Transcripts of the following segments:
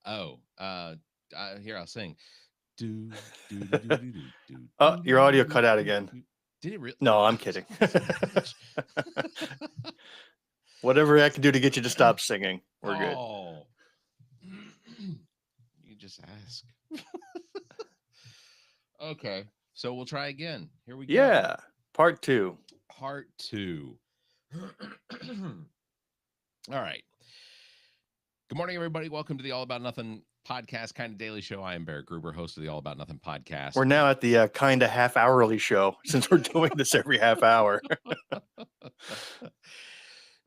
Oh, here I'll sing. Do do do do do do do Oh, do your do audio do cut out do again. do. Did it really? No, I'm Oh, kidding. son of a bitch. Whatever I can do to get you to stop singing, we're good. Oh, you just ask. Okay, so we'll try again. Here we go. Yeah, part two. Part two. All right. Good morning, everybody. Welcome to the All About Nothing podcast, kind of daily show. I am Barrett Gruber, host of the All About Nothing podcast. We're now at the kind of half hourly show since we're doing this every half hour.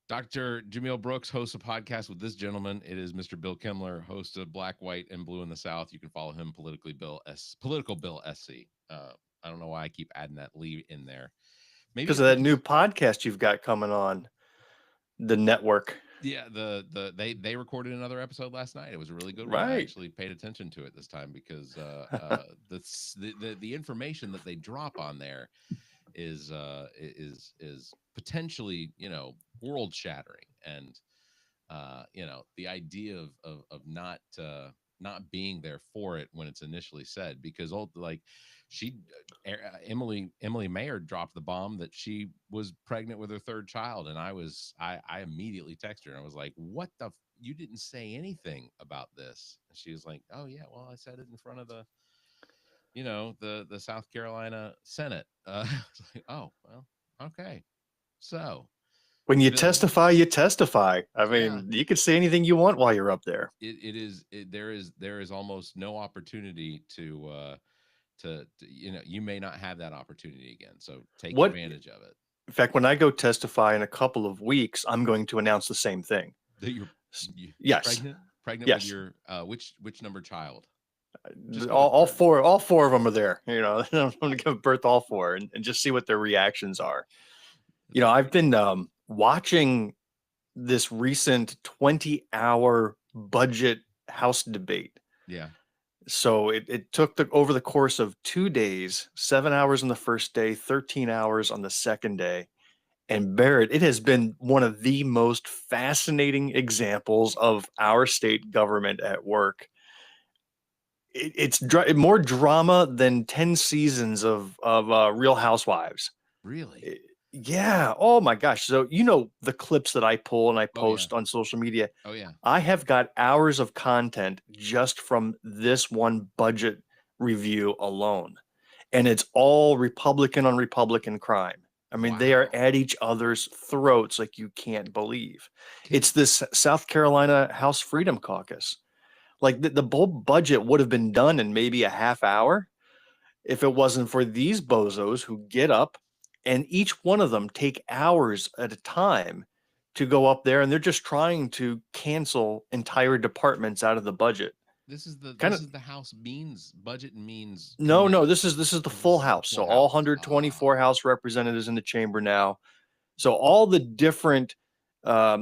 Dr. Jameel Brooks hosts a podcast with this gentleman. It is Mr. Bill Kimler, host of Black, White, and Blue in the South. You can follow him Political Bill SC. I don't know why I keep adding that Lee in there. Maybe Because it's of that new because podcast you've got coming on the network. yeah, they recorded another episode last night. It was a really good one. I Right. actually paid attention to it this time because the information that they drop on there is potentially, world shattering. And the idea of not being there for it when it's initially said, because like she Emily Mayer dropped the bomb that she was pregnant with her third child, and I immediately texted her and I was like, what the you didn't say anything about this. And she was like, oh yeah, well, I said it in front of the South Carolina Senate. It's like, oh well, okay. So When you Bill, testify, you testify. I yeah, mean, you can say anything you want while you're up there. there is almost no opportunity to you may not have that opportunity again, so take What, advantage of it. in fact, when I go testify in a couple of weeks, I'm going to announce the same thing. That you're S- you, Yes. pregnant with Yes. your which number child? Just go with All birth. four of them are there. I'm going to give birth to all four and just see what their reactions are. I've been watching this recent 20-hour budget House debate. Yeah. So it took over the course of 2 days, 7 hours on the first day, 13 hours on the second day. And Barrett, it has been one of the most fascinating examples of our state government at work. It's more drama than 10 seasons of Real Housewives. Really? Eh, Yeah. Oh my gosh. So the clips that I pull and I Oh yeah. post on social media. Oh yeah. I have got hours of content just from this one budget review alone. And it's all Republican on Republican crime. I mean, they are Wow. at each other's throats like you can't believe. Can It's this South Carolina House Freedom Caucus. Like the whole budget would have been done in maybe a half hour if it wasn't for these bozos who get up and each one of them take hours at a time to go up there and they're just trying to cancel entire departments out of the budget. this is the Kind this of is the House means budget and means no, committee. this is the Oh, this full is the house. full So all House. Ah, 124 House representatives in the chamber now. So all the different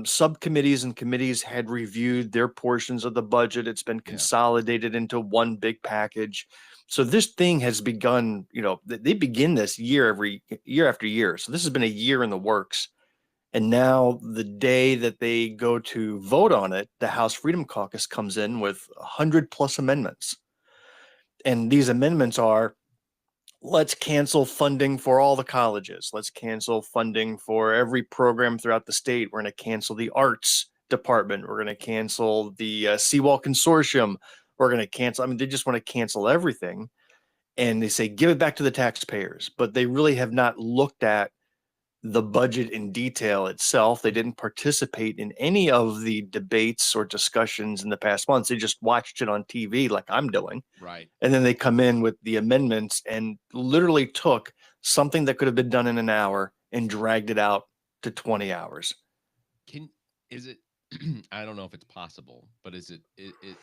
subcommittees and committees had reviewed their portions of the budget. It's been yeah. consolidated into one big package. So this thing has begun. They begin this year after year. So this has been a year in the works. And now the day that they go to vote on it, the House Freedom Caucus comes in with 100 plus amendments. And these amendments are: let's cancel funding for all the colleges. Let's cancel funding for every program throughout the state. We're going to cancel the arts department. We're going to cancel the Seawall Consortium. We're going to cancel. I mean, they just want to cancel everything. And they say, give it back to the taxpayers. But they really have not looked at the budget in detail itself. They didn't participate in any of the debates or discussions in the past months. They just watched it on TV like I'm doing. Right. And then they come in with the amendments and literally took something that could have been done in an hour and dragged it out to 20 hours. Can is it I don't know if it's possible, but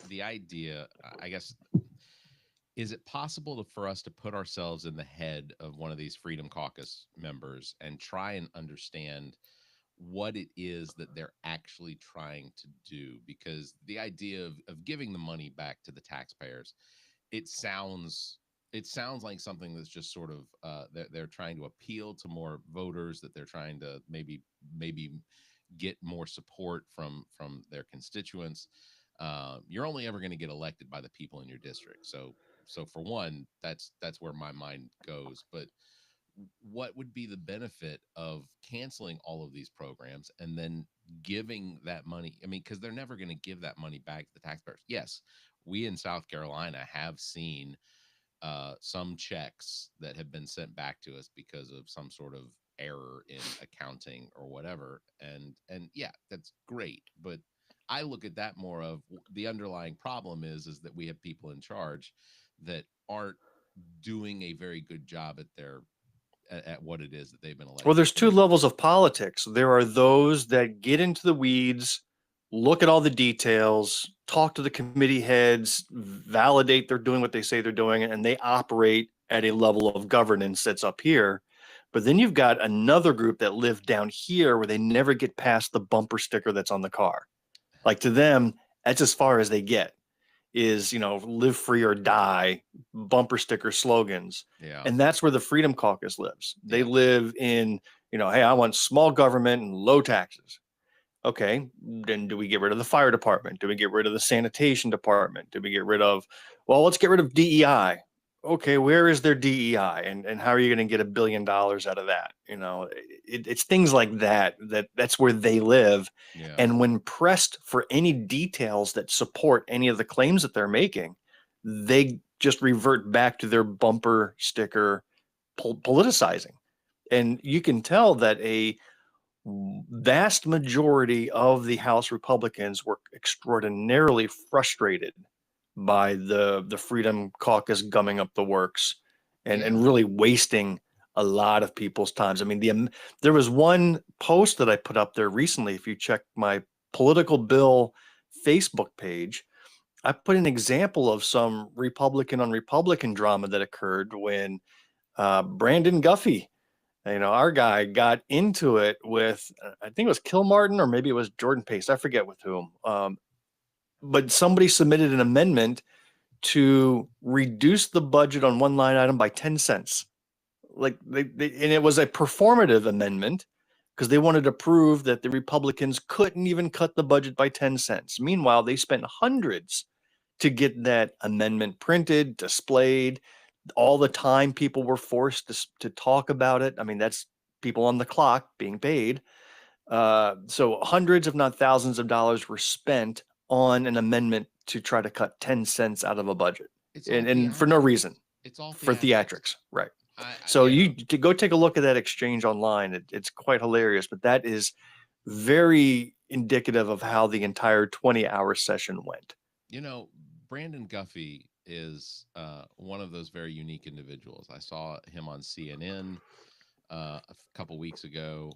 the idea, I guess, is it possible for us to put ourselves in the head of one of these Freedom Caucus members and try and understand what it is that they're actually trying to do? Because the idea of giving the money back to the taxpayers, it sounds it sounds like something that's just sort of they're trying to appeal to more voters, that they're trying to maybe get more support from their constituents. You're only ever going to get elected by the people in your district. So for one, that's where my mind goes. But what would be the benefit of canceling all of these programs and then giving that money? I mean, because they're never going to give that money back to the taxpayers. Yes, we in South Carolina have seen some checks that have been sent back to us because of some sort of error in accounting or whatever. And yeah, that's great. But I look at that more of the underlying problem is that we have people in charge that aren't doing a very good job at what it is that they've been Well, elected there's to two do. levels of politics. There are those that get into the weeds, look at all the details, talk to the committee heads, validate they're doing what they say they're doing, and they operate at a level of governance that's up here. But then you've got another group that live down here where they never get past the bumper sticker that's on the car. Like to them, that's as far as they get is, live free or die bumper sticker slogans. Yeah. And that's where the Freedom Caucus lives. They Yeah. live in, hey, I want small government and low taxes. Okay, then do we get rid of the fire department? Do we get rid of the sanitation department? Do we get rid of, well, let's get rid of DEI. Okay, where is their DEI, and how are you going to get $1 billion out of that? It's things like that's where they live. Yeah. And when pressed for any details that support any of the claims that they're making, they just revert back to their bumper sticker politicizing. And you can tell that a vast majority of the House Republicans were extraordinarily frustrated by the Freedom Caucus gumming up the works and Yeah. really wasting a lot of people's times. I mean, there was one post that I put up there recently. If you check my Political Bill Facebook page, I put an example of some Republican on Republican drama that occurred when Brandon Guffey, our guy, got into it with, I think it was Kilmartin or maybe it was Jordan Pace. I forget with whom. But somebody submitted an amendment to reduce the budget on one line item by 10 cents. Like and it was a performative amendment because they wanted to prove that the Republicans couldn't even cut the budget by 10 cents. Meanwhile, they spent hundreds to get that amendment printed, displayed. All the time people were forced to talk about it. I mean, that's people on the clock being paid. So hundreds, if not thousands of dollars were spent on an amendment to try to cut 10 cents out of a budget. It's all And for no theatrics. reason, It's all for theatrics. theatrics. Right. I So you to go take a look at that exchange online. It's quite hilarious, but that is very indicative of how the entire 20-hour session went. Brandon Guffey is one of those very unique individuals. I saw him on CNN a couple weeks ago,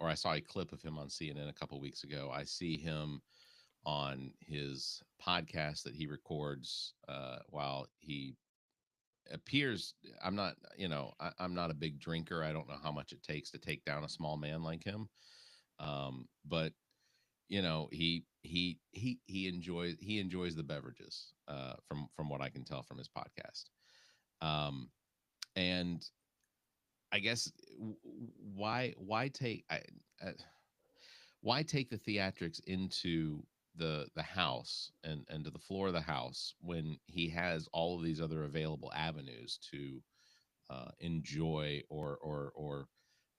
or I saw a clip of him on CNN a couple weeks ago. I see him on his podcast that he records while he appears. I'm not a big drinker. I don't know how much it takes to take down a small man like him. But he enjoys the beverages from what I can tell from his podcast. And I guess why take the theatrics into the house and to the floor of the house when he has all of these other available avenues to enjoy or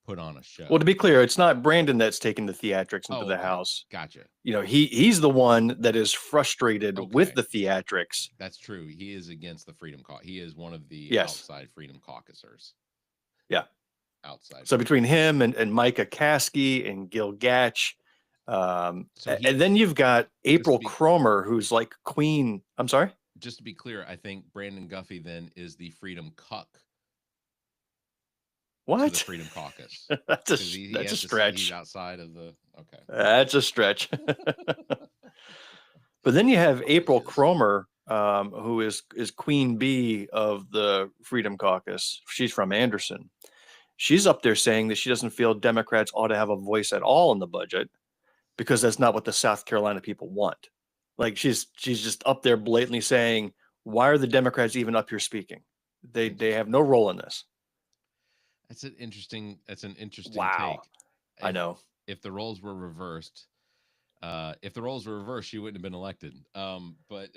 put on a Well, to show. be clear, it's not Brandon that's taking the theatrics into Oh, the okay, house. gotcha. He's the one that is frustrated with Okay, the theatrics. that's true. He is against the Freedom Caucus. He is one of the Yes. outside Freedom Caucusers. Yeah. Outside. So between him and Micah Caskey and Gil Gatch, So and then you've got April be Cromer, who's like queen. I'm sorry? just to be clear, I think Brandon Guffey then is the Freedom Cuck to the What? Freedom Caucus That's because a he's stretch. outside of the. Okay. That's a stretch. But then you have Probably April is. Cromer, who is queen bee of the Freedom Caucus. She's from Anderson. She's up there saying that she doesn't feel Democrats ought to have a voice at all in the budget because that's not what the South Carolina people want. Like she's just up there blatantly saying, why are the Democrats even up here speaking? They have no role in this. That's an interesting Wow. take. I know. If the roles were reversed, If the roles were reversed, she wouldn't have been elected. But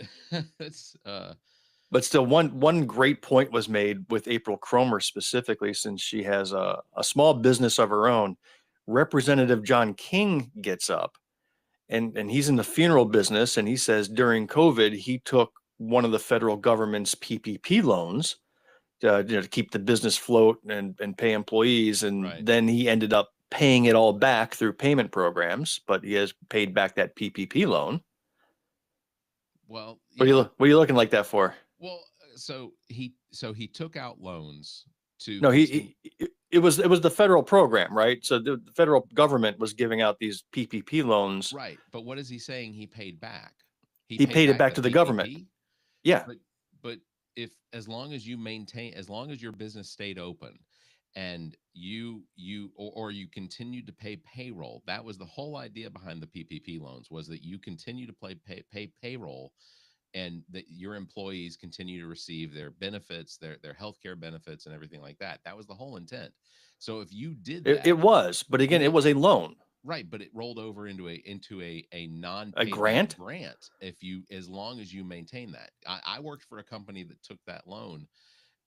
it's But still, one great point was made with April Cromer specifically, since she has a small business of her own. Representative John King gets up, and he's in the funeral business, and he says during COVID he took one of the federal government's PPP loans to keep the business float and pay employees, and right. then he ended up paying it all back through payment programs, but he has paid back that PPP loan. Well, What are you looking like that for? Well, so he took out loans to No, continue. it was the federal program, right? So the federal government was giving out these PPP loans. Right, but what is he saying he paid back? He He paid paid it back back the to the government. PPP? Yeah, But if as long as you maintain, as long as your business stayed open and or you continued to pay payroll, that was the whole idea behind the PPP loans, was that you continue to pay payroll, and that your employees continue to receive their benefits, their healthcare benefits and everything like that. That was the whole intent. So if you did it that, was, but and again, it then was a loan, right, but it rolled over into a a non-payback grant. grant, if you, as long as you maintain that. I worked for a company that took that loan,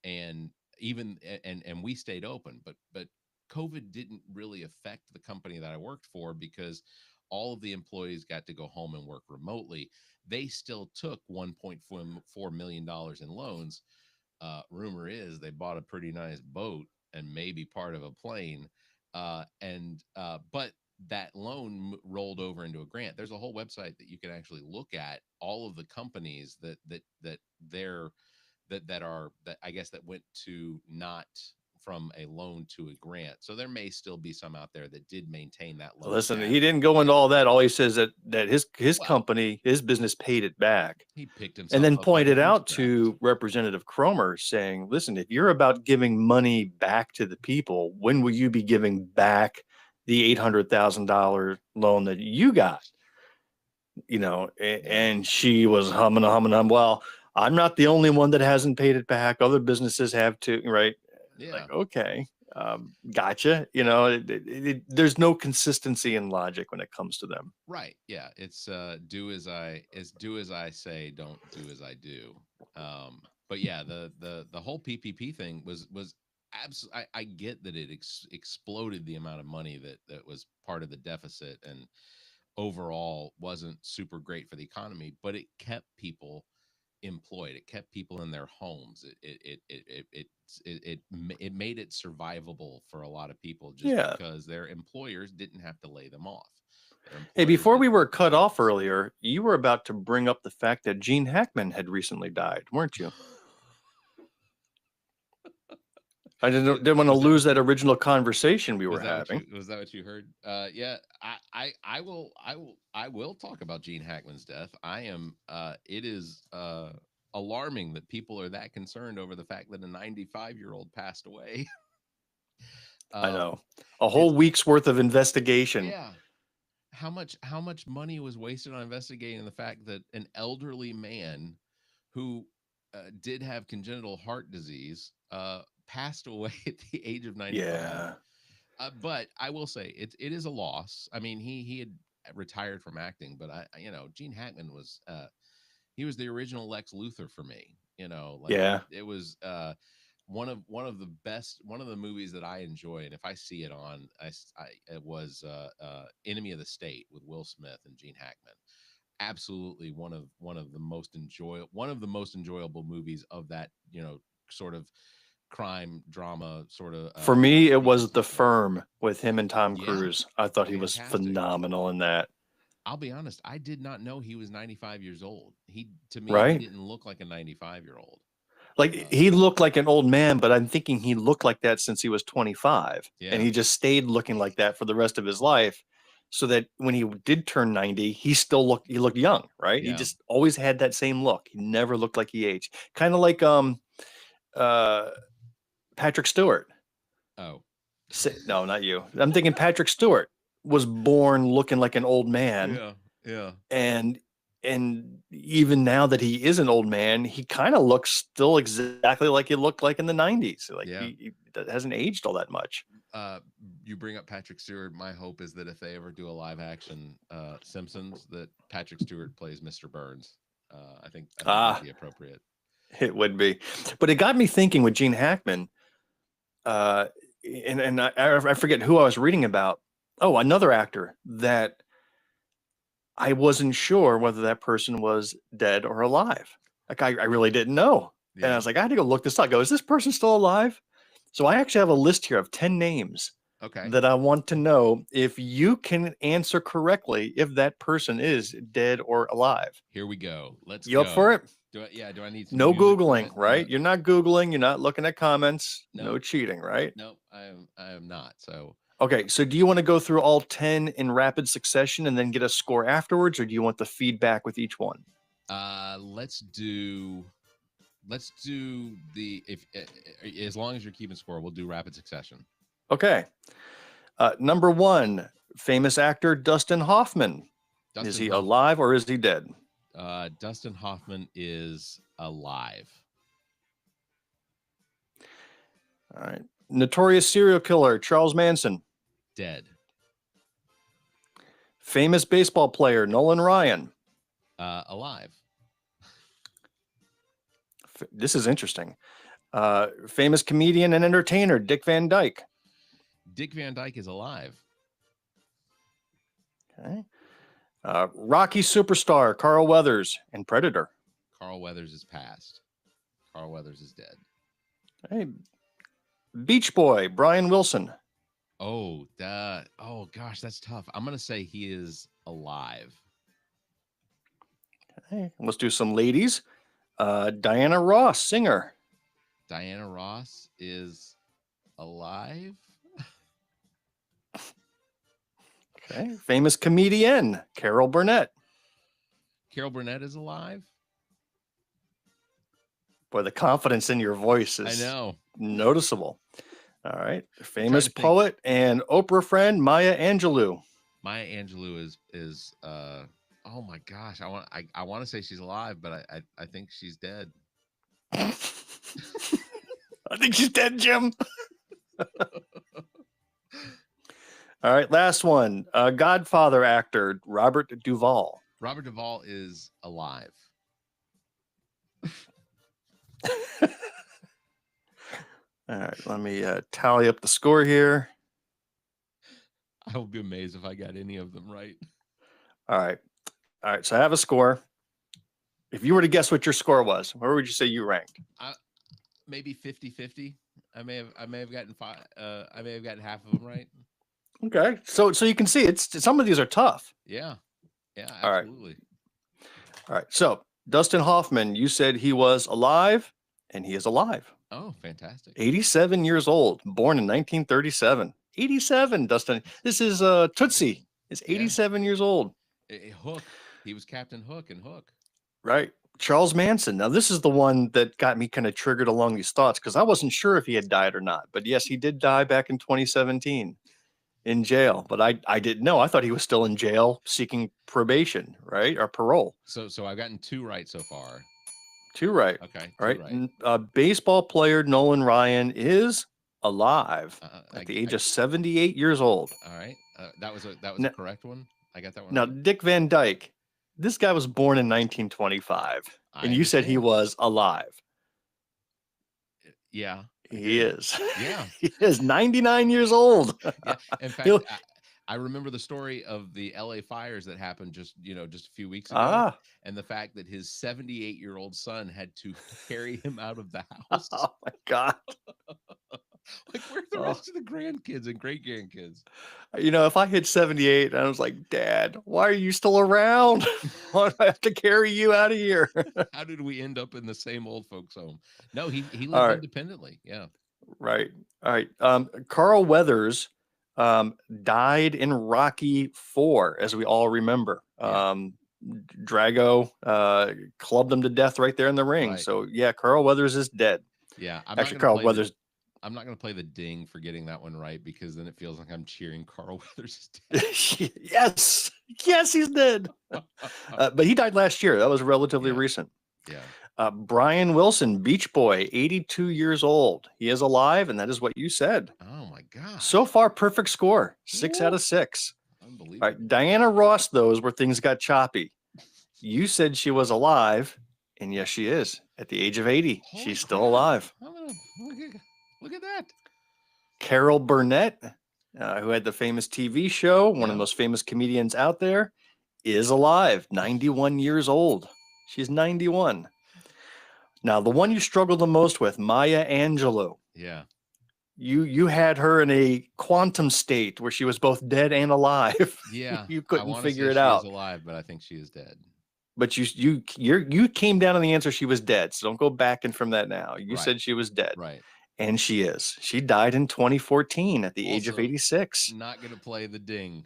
and and we stayed open, but COVID didn't really affect the company that I worked for, because all of the employees got to go home and work remotely. They still took $1.4 million in loans. Rumor is they bought a pretty nice boat and maybe part of a plane. And But that loan rolled over into a grant. There's a whole website that you can actually look at all of the companies that I guess that went to, not from a loan to a grant. So there may still be some out there that did maintain that loan Listen, status. he didn't go into all that. All he says that his Well, company, his business paid it back, he picked and himself then up by the pointed out bootstraps. to Representative Cromer saying, "Listen, if you're about giving money back to the people, when will you be giving back the $800,000 loan that you got?" Yeah. And she was humming, humming, hum. Well, I'm not the only one that hasn't paid it back. Other businesses have too, right? Yeah. Like, okay, gotcha. There's no consistency in logic when it comes to them. Right. Yeah. It's do as I say, don't do as I do. But yeah, the whole PPP thing was absolutely. I get that it exploded the amount of money that was part of the deficit, and overall wasn't super great for the economy, but it kept people employed. It kept people in their homes. It made it survivable for a lot of people, just Yeah. because their employers didn't have to lay them off. Their Hey, employers before we didn't were have to cut pay off those. earlier, you were about to bring up the fact that Gene Hackman had recently died, weren't you? I didn't want to Was that lose what that you original conversation we were was that what having. you was that what you heard? Yeah, I will talk about Gene Hackman's death. It is alarming that people are that concerned over the fact that a 95-year-old passed away. I um know. A whole it's week's worth of investigation. Yeah. How much money was wasted on investigating the fact that an elderly man who did have congenital heart disease passed away at the age of 95. Yeah. But I will say it is a loss. I mean, he had retired from acting, but Gene Hackman was he was the original Lex Luthor for me. Like Yeah. it was one of the movies that I enjoy, and if I see it on, it was Enemy of the State with Will Smith and Gene Hackman. Absolutely one of the most enjoyable movies of that sort of crime drama sort of For me, it was The ecosystem. Firm with him and Tom Yeah, Cruise. I thought he was fantastic. phenomenal in that. I'll be honest, I did not know he was 95 years old. To me, he Right? didn't look like a 95-year-old. Like, he looked like an old man, but I'm thinking he looked like that since he was 25. And Yeah, he just stayed looking like that for the rest of his life. So that when he did turn 90, he looked young, right? He yeah. just always had that same look. He never looked like he aged. Kind of like uh Patrick Stewart. Oh, No, not you. I'm thinking Patrick Stewart was born looking like an old man, yeah, yeah. and even now that he is an old man, he kind of looks still exactly like he looked like in the 90s. Like Yeah. he hasn't aged all that much. uh you bring up Patrick Stewart. My hope is that if they ever do a live action Simpsons, that Patrick Stewart plays Mr. Burns. I think that'd be appropriate. It would be, but it got me thinking with Gene Hackman. And I forget who I was reading about. Oh, another actor that I wasn't sure whether that person was dead or alive. Like I really didn't know. Yeah. And I was like, I had to go look this up. I go, is this person still alive? So I actually have a list here of 10 names that I want to know if you can answer correctly if that person is dead or alive. Here we go. Let's You go. up for it? Do I need some no music for Googling, it? right? You're not Googling. You're not looking at comments. Nope. No cheating, right? Nope, I am not. So okay. So do you want to go through all 10 in rapid succession and then get a score afterwards, or do you want the feedback with each one? Let's do the if as long as you're keeping score, we'll do rapid succession. Okay. Number 1, famous actor Dustin Hoffman. Is he alive or is he dead? Dustin Hoffman is alive. All right. Notorious serial killer Charles Manson. Dead. Famous baseball player Nolan Ryan. Alive. This is interesting. Famous comedian and entertainer Dick Van Dyke. Dick Van Dyke is alive. Okay. Rocky superstar Carl Weathers and Predator. Carl Weathers is passed. Carl Weathers is dead. Hey, Beach Boy Brian Wilson. Oh gosh, that's tough. I'm gonna say he is alive. Okay, let's do some ladies. Diana Ross, singer. Diana Ross is alive. Okay. Famous comedian Carol Burnett. Carol Burnett is alive. Boy, the confidence in your voice is noticeable. All right. Famous poet and Oprah friend Maya Angelou. Maya Angelou is oh my gosh, I want to say she's alive, but I think she's dead. I think she's dead, Jim. All right, last one. Godfather actor Robert Duvall. Robert Duvall is alive. All right, let me tally up the score here. I will be amazed if I got any of them right. All right. So I have a score. If you were to guess what your score was, where would you say you ranked? Maybe 50-50. I may have gotten I may have gotten half of them right. Okay. So you can see some of these are tough. Yeah. Yeah, absolutely. All right. So Dustin Hoffman, you said he was alive, and he is alive. Oh, fantastic. 87 years old, born in 1937. 87, Dustin. This is Tootsie. Is 87 years old. Hook. He was Captain Hook in Hook. Right. Charles Manson. Now, this is the one that got me kind of triggered along these thoughts because I wasn't sure if he had died or not. But yes, he did die back in 2017 in jail. But I didn't know. I thought he was still in jail seeking probation, right? Or parole. So I've gotten 2 right so far. 2 right. Okay. All right. Baseball player Nolan Ryan is alive at the age of 78 years old. All right. That was a correct one. I got that one. Now, right. Dick Van Dyke, this guy was born in 1925, and you said he was alive. Yeah. He is. Yeah. He is 99 years old. Yeah. In fact, I remember the story of the LA fires that happened just a few weeks ago, and the fact that his 78-year-old son had to carry him out of the house. Oh my God. Like, where's the rest of the grandkids and great grandkids? If I hit 78 and I was like, Dad, why are you still around? Why do I have to carry you out of here? How did we end up in the same old folks home? No, he lived independently. Yeah. Right. All right. Carl Weathers died in Rocky IV, as we all remember. Yeah. Drago clubbed him to death right there in the ring. Right. So yeah, Carl Weathers is dead. Yeah. Carl Weathers. I'm not going to play the ding for getting that one right because then it feels like I'm cheering Carl Weathers is dead. Yes, he's dead. But he died last year. That was relatively recent. Yeah. Brian Wilson, Beach Boy, 82 years old. He is alive, and that is what you said. Oh my God. So far, perfect score, 6 out Woo. of 6. All right, Unbelievable. Diana Ross, though, is where things got choppy. You said she was alive, and yes, she is. At the age of 80, Holy she's still crap. alive. I'm gonna look at that. Carol Burnett, who had the famous TV show, one of the Yeah. most famous comedians out there, is alive, 91 years old. She's 91. Now, the one you struggled the most with, Maya Angelou. Yeah. You had her in a quantum state where she was both dead and alive. Yeah. You I couldn't want to figure say it she is out. alive, but I think she is dead. But you came down on the answer she was dead. So don't go back in from that now. You Right. said she was dead. Right. And she is. She died in 2014 at the age of Also, 86. not gonna play the ding.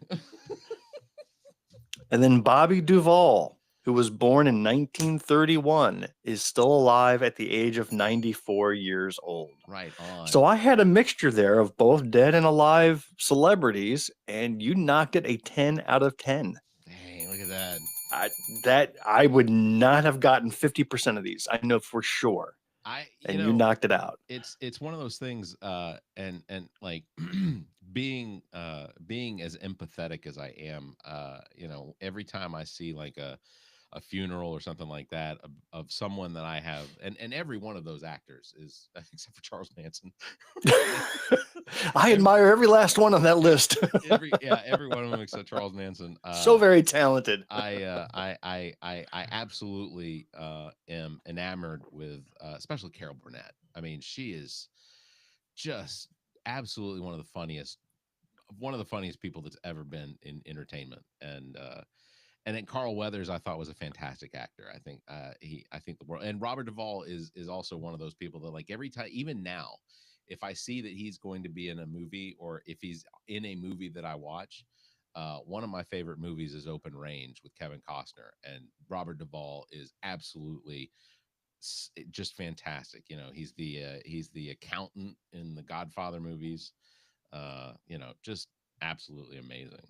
And then Bobby Duvall, who was born in 1931, is still alive at the age of 94 years old. Right on. So I had a mixture there of both dead and alive celebrities, and you knocked it a 10 out of 10. Dang, look at that. I would not have gotten 50% of these. I know for sure. I you And you know, knocked it out. it's one of those things and like being as empathetic as I am, every time I see like a funeral or something like that of someone that I have, and every one of those actors is except for Charles Manson. I every, admire every last one on that list. every one of them except Charles Manson. So very talented. I absolutely am enamored with especially Carol Burnett. I mean, she is just absolutely one of the funniest people that's ever been in entertainment. And then Carl Weathers, I thought was a fantastic actor. I think the world, and Robert Duvall is also one of those people that, like, every time, even now, if I see that he's going to be in a movie or if he's in a movie that I watch, one of my favorite movies is Open Range with Kevin Costner, and Robert Duvall is absolutely just fantastic. He's the accountant in the Godfather movies. Just absolutely amazing.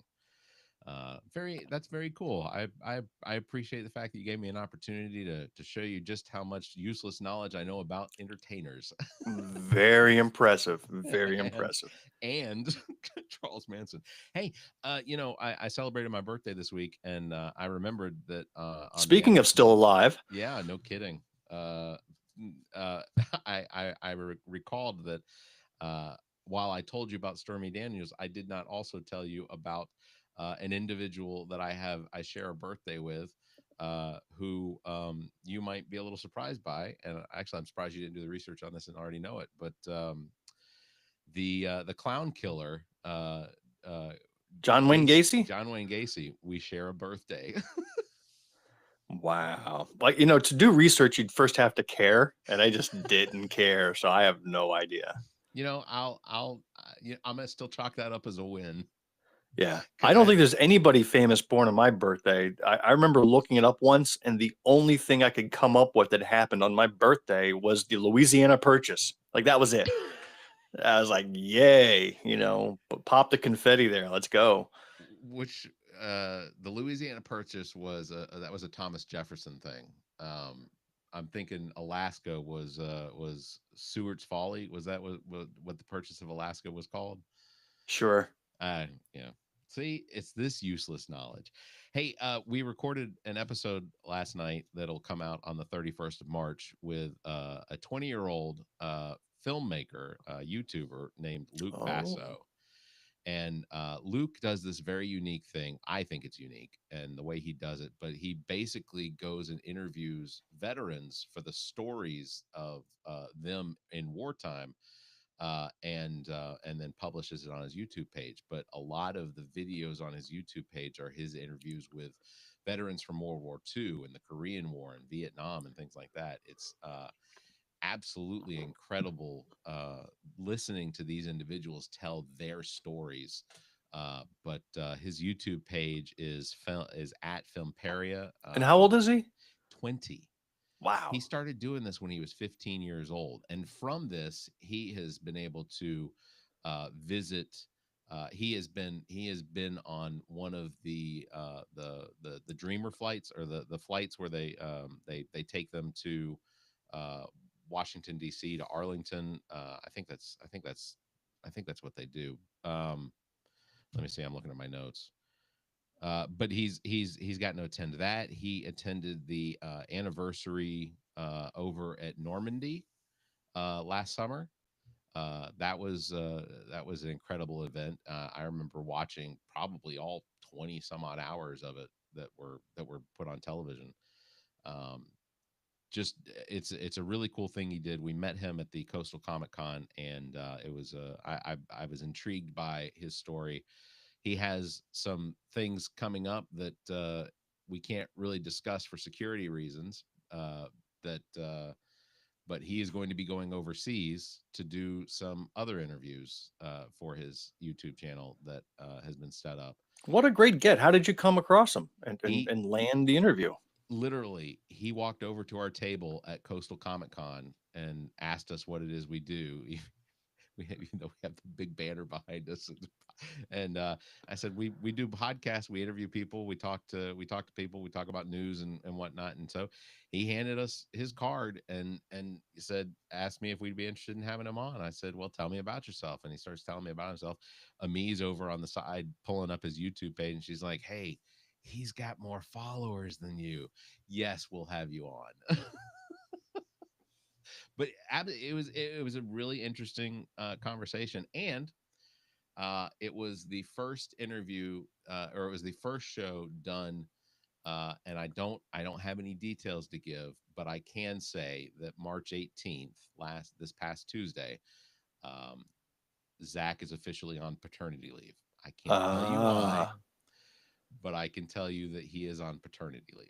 That's very cool. I appreciate the fact that you gave me an opportunity to show you just how much useless knowledge I know about entertainers. Very impressive. Very and impressive. and Charles Manson. Hey, I celebrated my birthday this week, and I remembered that on the Speaking of still episode. alive, Yeah, no kidding. Uh, recalled that uh, while I told you about Stormy Daniels, I did not also tell you about an individual that I share a birthday with, who you might be a little surprised by. And actually, I'm surprised you didn't do the research on this and already know it. But the clown killer, uh, John Wayne Gacy. John Wayne Gacy, we share a birthday. Wow. Like, to do research, you'd first have to care. And I just didn't care. So I have no idea. I'm gonna still chalk that up as a win. Yeah. I Because don't think there's anybody famous born on my birthday. I remember looking it up once, and the only thing I could come up with that happened on my birthday was the Louisiana Purchase. Like, that was it. I was like, yay, pop the confetti there. Let's go. which the Louisiana Purchase was that was a Thomas Jefferson thing. I'm thinking Alaska was Seward's Folly. Was that what the purchase of Alaska was called? Sure. Yeah. See, it's this useless knowledge. Hey, we recorded an episode last night that'll come out on the 31st of March with a 20-year-old filmmaker, YouTuber named Luke Oh. Basso. And Luke does this very unique thing. I think it's unique and the way he does it, but he basically goes and interviews veterans for the stories of them in wartime, and then publishes it on his YouTube page. But a lot of the videos on his YouTube page are his interviews with veterans from World War II and the Korean War and Vietnam and things like that. It's absolutely incredible listening to these individuals tell their stories. But his YouTube page is at Filmperia. And how old is he? 20. He Wow. started doing this when he was 15 years old, and from this, he has been able to visit. He has been on one of the Dreamer flights, or the flights where they take them to uh, Washington D.C. to Arlington. I think that's I think that's what they do. Let me see. I'm looking at my notes. But he's gotten to attend that. He attended the anniversary over at Normandy last summer. That was an incredible event. I remember watching probably all 20 some odd hours of it that were put on television. Um, just it's a really cool thing he did. We met him at the Coastal Comic Con, and it was I was intrigued by his story. He has some things coming up that we can't really discuss for security reasons. That But he is going to be going overseas to do some other interviews for his YouTube channel that has been set up. What a great get. How did you come across him He and land the interview? literally he walked over to our table at Coastal Comic Con and asked us what it is we do. Even though we have the big banner behind us, and I said we do podcasts, we interview people, we talk to people, we talk about news and whatnot. And so he handed us his card and he said, asked me if we'd be interested in having him on. I said, well, tell me about yourself. And he starts telling me about himself. Amy's over on the side pulling up his YouTube page, and she's like, hey, he's got more followers than you. Yes, we'll have you on. But it was a really interesting conversation. And it was the first interview, or it was the first show done. And I don't have any details to give, but I can say that March 18th, this past Tuesday, um, Zach is officially on paternity leave. I can't tell you why, but I can tell you that he is on paternity leave.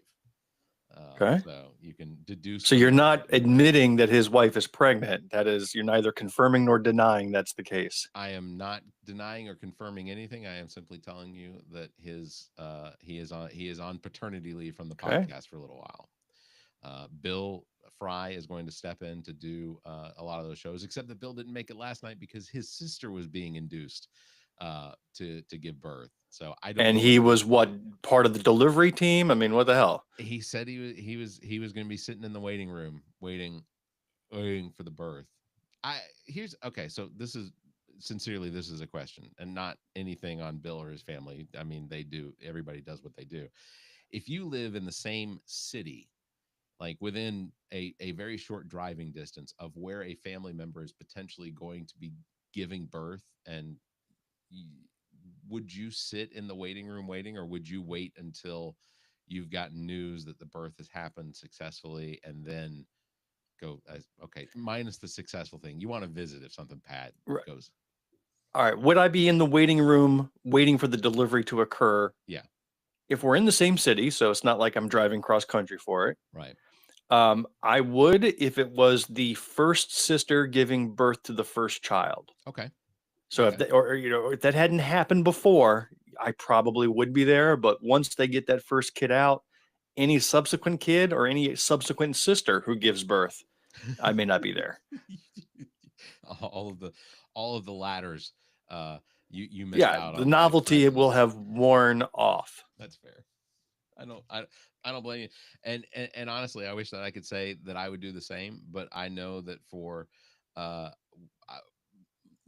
Okay. So you can deduce. So you're not admitting that his wife is pregnant. That is, you're neither confirming nor denying that's the case. I am not denying or confirming anything. I am simply telling you that he is on paternity leave from the podcast for a little while. Bill Fry is going to step in to do a lot of those shows, except that Bill didn't make it last night because his sister was being induced to give birth. So I don't. And he was what, part of the delivery team? I mean, what the hell? He said he was going to be sitting in the waiting room waiting for the birth. Okay. So this is a question, and not anything on Bill or his family. I mean, everybody does what they do. If you live in the same city, like within a very short driving distance of where a family member is potentially going to be giving birth, and would you sit in the waiting room waiting, or would you wait until you've gotten news that the birth has happened successfully and then go okay, minus the successful thing, you want to visit if something bad goes? All right, would I be in the waiting room waiting for the delivery to occur? Yeah. If we're in the same city, so it's not like I'm driving cross country for it. Right. I would if it was the first sister giving birth to the first child. Okay. So if that, or if that hadn't happened before, I probably would be there. But once they get that first kid out, any subsequent kid or any subsequent sister who gives birth, I may not be there. all of the ladders, you missed out on. The novelty will have worn off. That's fair. I don't blame you. And honestly, I wish that I could say that I would do the same, but I know that for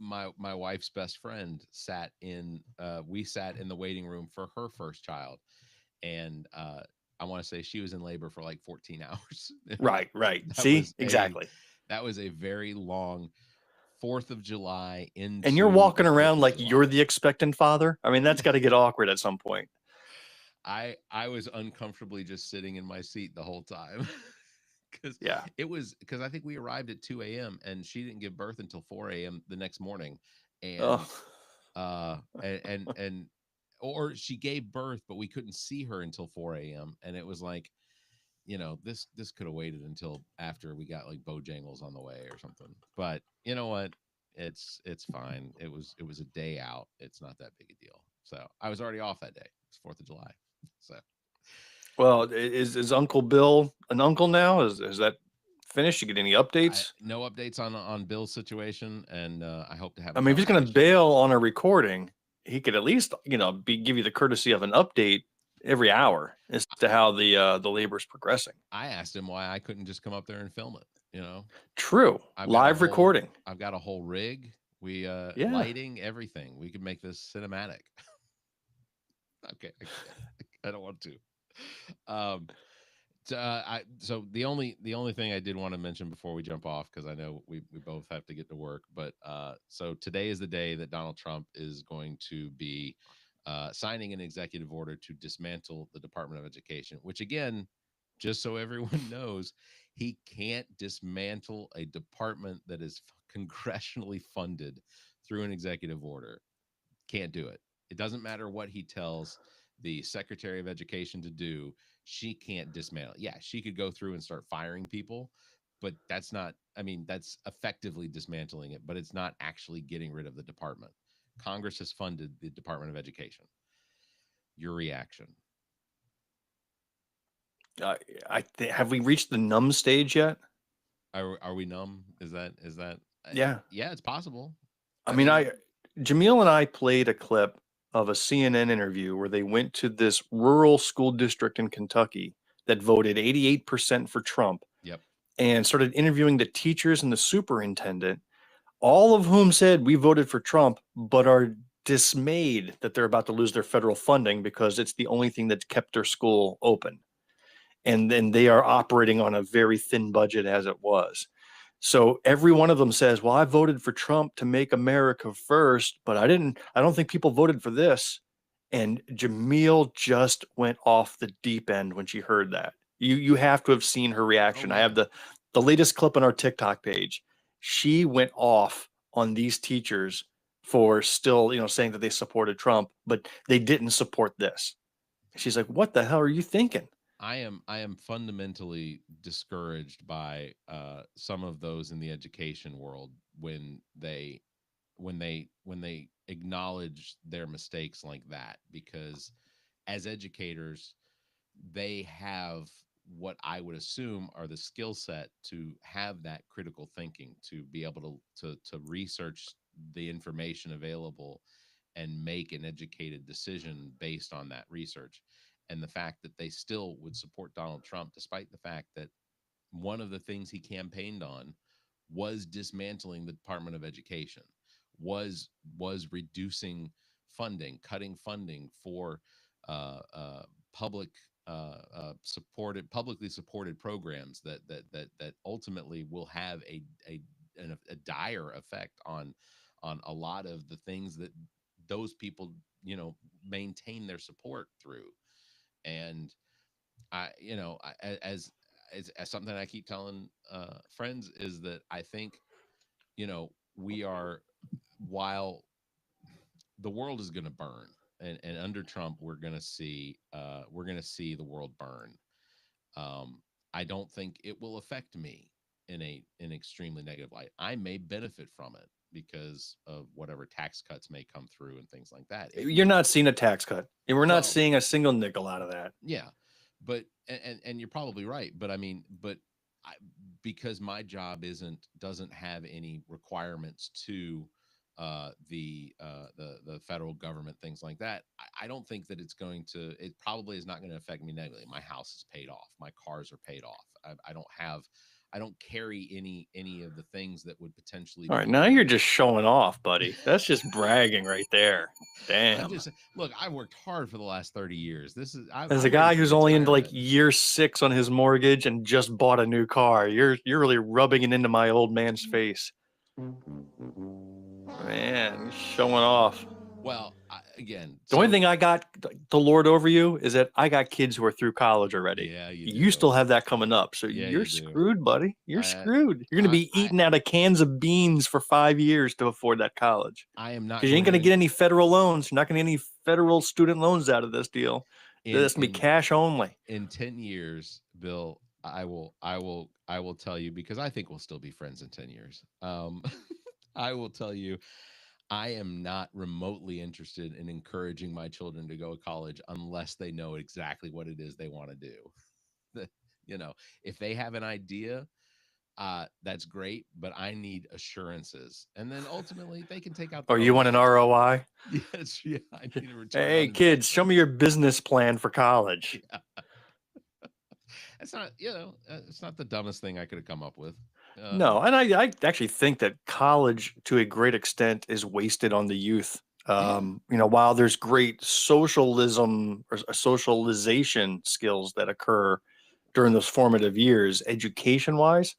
my wife's best friend we sat in the waiting room for her first child, and I want to say she was in labor for like 14 hours. Right. See, exactly. That was a very long 4th of July into. And you're walking around like you're the expectant father. I mean, that's got to get awkward at some point. I was uncomfortably just sitting in my seat the whole time. Because I think we arrived at 2 a.m. and she didn't give birth until 4 a.m. the next morning. And or she gave birth, but we couldn't see her until 4 a.m. And it was like, this could have waited until after we got like Bojangles on the way or something. But you know what? It's fine. It was a day out. It's not that big a deal. So I was already off that day. It's 4th of July. So. Well, is Uncle Bill an uncle now? Is that finished? You get any updates? No updates on Bill's situation, and I hope to have. I mean, if he's going to bail on a recording, he could at least give you the courtesy of an update every hour as to how the labor is progressing. I asked him why I couldn't just come up there and film it. True. Live recording. I've got a whole rig. We Yeah. lighting, everything. We could make this cinematic. Okay, I can't. I don't want to. Um, so the only thing I did want to mention before we jump off, because I know we both have to get to work, but so today is the day that Donald Trump is going to be signing an executive order to dismantle the Department of Education, which again, just so everyone knows, he can't dismantle a department that is congressionally funded through an executive order. Can't do it. It doesn't matter what he tells the Secretary of Education to do. She can't dismantle. Yeah, she could go through and start firing people, but that's not, I mean, that's effectively dismantling it, but it's not actually getting rid of the department. Congress has funded the Department of Education. Your reaction? Have we reached the numb stage yet? Are we numb? Is that Yeah. yeah, it's possible. I I mean, mean, Jamil and I played a clip of a CNN interview where they went to this rural school district in Kentucky that voted 88% for Trump yep. and started interviewing the teachers and the superintendent, all of whom said we voted for Trump, but are dismayed that they're about to lose their federal funding because it's the only thing that's kept their school open. And then they are operating on a very thin budget as it was. So every one of them says, well, I voted for Trump to make America first, but I don't think people voted for this. And Jamil just went off the deep end when she heard that. You have to have seen her Oh reaction. I yeah. have the latest clip on our TikTok page. She went off on these teachers for still, saying that they supported Trump, but they didn't support this. She's like, what the hell are you thinking? I am fundamentally discouraged by some of those in the education world when they acknowledge their mistakes like that, because as educators they have what I would assume are the skill set to have that critical thinking, to be able to research the information available and make an educated decision based on that research. And the fact that they still would support Donald Trump, despite the fact that one of the things he campaigned on was dismantling the Department of Education, was reducing funding, cutting funding for uh, uh, public publicly supported programs that ultimately will have a dire effect on a lot of the things that those people maintain their support through. And as something I keep telling friends is that I think we are, while the world is going to burn, and under Trump we're going to see the world burn. um, I don't think it will affect me in an extremely negative light. I may benefit from it because of whatever tax cuts may come through and things like that. It You're may, not seeing a tax cut, and we're not well, seeing a single nickel out of that. yeah, but and you're probably right, but I mean, but I, because my job doesn't have any requirements to the federal government, things like that. I don't think that it probably is not going to affect me negatively. My house is paid off, my cars are paid off. I don't carry any of the things that would potentially All right, be now going. you're just showing off, buddy. That's just bragging right there. I'm Damn. just look. I've worked hard for the last 30 years. As a I'm ready guy for who's only into like retirement. year 6 on his mortgage and just bought a new car, you're really rubbing it into my old man's face. Man, you're showing off. Well, again, The only so thing I got to lord over you is that I got kids who are through college already. yeah, you You do. still have that coming up. So Yeah, you're you do. screwed, buddy. You're I screwed. You're going to I be I eating out of cans of beans for 5 years to afford that college. I am not Because you ain't going going to to get any federal loans. You're not going to get any federal student loans out of this deal. in That's going to be cash only. in 10 years, Bill. I will tell you, because I think we'll still be friends in 10 years. I will tell you, I am not remotely interested in encouraging my children to go to college unless they know exactly what it is they want to do. you know, if they have an idea, that's great, but I need assurances. And then ultimately they can take out Or their you own want an judgment. ROI? Yes, yeah, I need a return on Hey, kids, show investment. me your business plan for college. Yeah. It's not, it's not the dumbest thing I could have come up with. No, and I actually think that college, to a great extent, is wasted on the youth. Yeah. While there's great socialism or socialization skills that occur during those formative years, education-wise,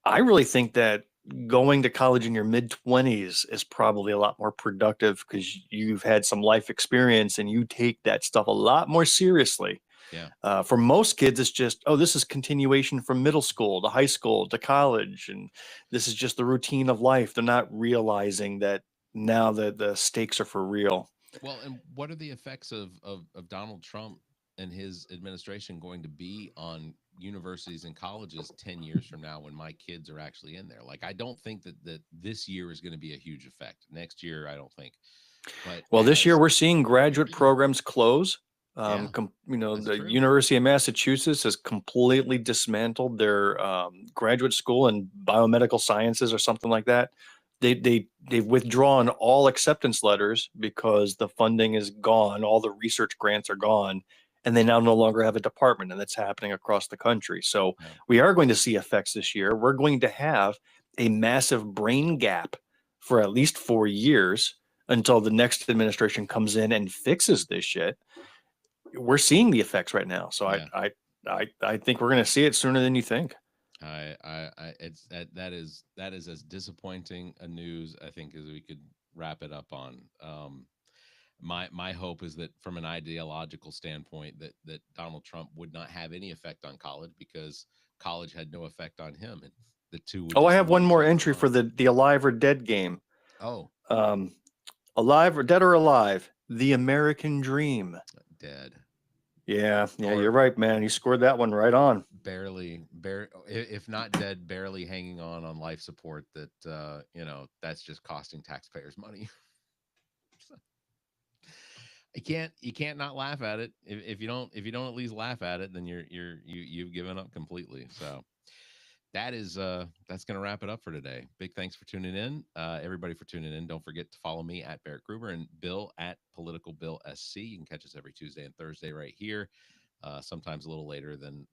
I really think that going to college in your mid-20s is probably a lot more productive because you've had some life experience and you take that stuff a lot more seriously. Yeah. For most kids, it's just, oh, this is continuation from middle school to high school to college, and this is just the routine of life. They're not realizing that now the stakes are for real. Well, and what are the effects of Donald Trump and his administration going to be on universities and colleges 10 years from now when my kids are actually in there? Like, I don't think that this year is going to be a huge effect. Next year, I don't think. But Well, this year as we're seeing graduate programs close. yeah, that's The true. University of Massachusetts has completely dismantled their graduate school in biomedical sciences or something like that. They've withdrawn all acceptance letters because the funding is gone, all the research grants are gone, and they now no longer have a department, and that's happening across the country. So Yeah. we are going to see effects this year. We're going to have a massive brain gap for at least 4 years until the next administration comes in and fixes this shit. We're seeing the effects right now, so I Yeah. I I think we're going to see it sooner than you think. It's that is as disappointing a news I think as we could wrap it up on. My hope is that from an ideological standpoint, that Donald Trump would not have any effect on college because college had no effect on him, and the two would Oh, I just have lead one each more other entry for on. the alive or dead game. Oh, Um, alive or dead or alive, the American dream. dead Yeah, or you're right, man. You scored that one right on. if not dead, barely hanging on life support. That that's just costing taxpayers money. You can't not laugh at it. If you don't at least laugh at it, then you've given up completely. So that's gonna wrap it up for today. Big thanks for tuning in, everybody, for tuning in. Don't forget to follow me at Barrett Gruber and Bill at Political Bill SC. You can catch us every Tuesday and Thursday right here. Sometimes a little later than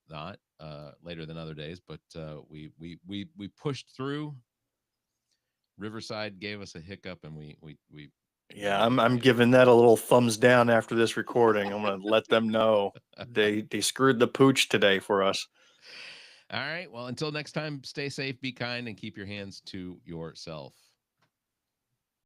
not, later than other days, but we pushed through. Riverside gave us a hiccup, and we Yeah, made it I'm right. giving that a little thumbs down after this recording. I'm going to let them know they screwed the pooch today for us. All right. Well, until next time, stay safe, be kind, and keep your hands to yourself.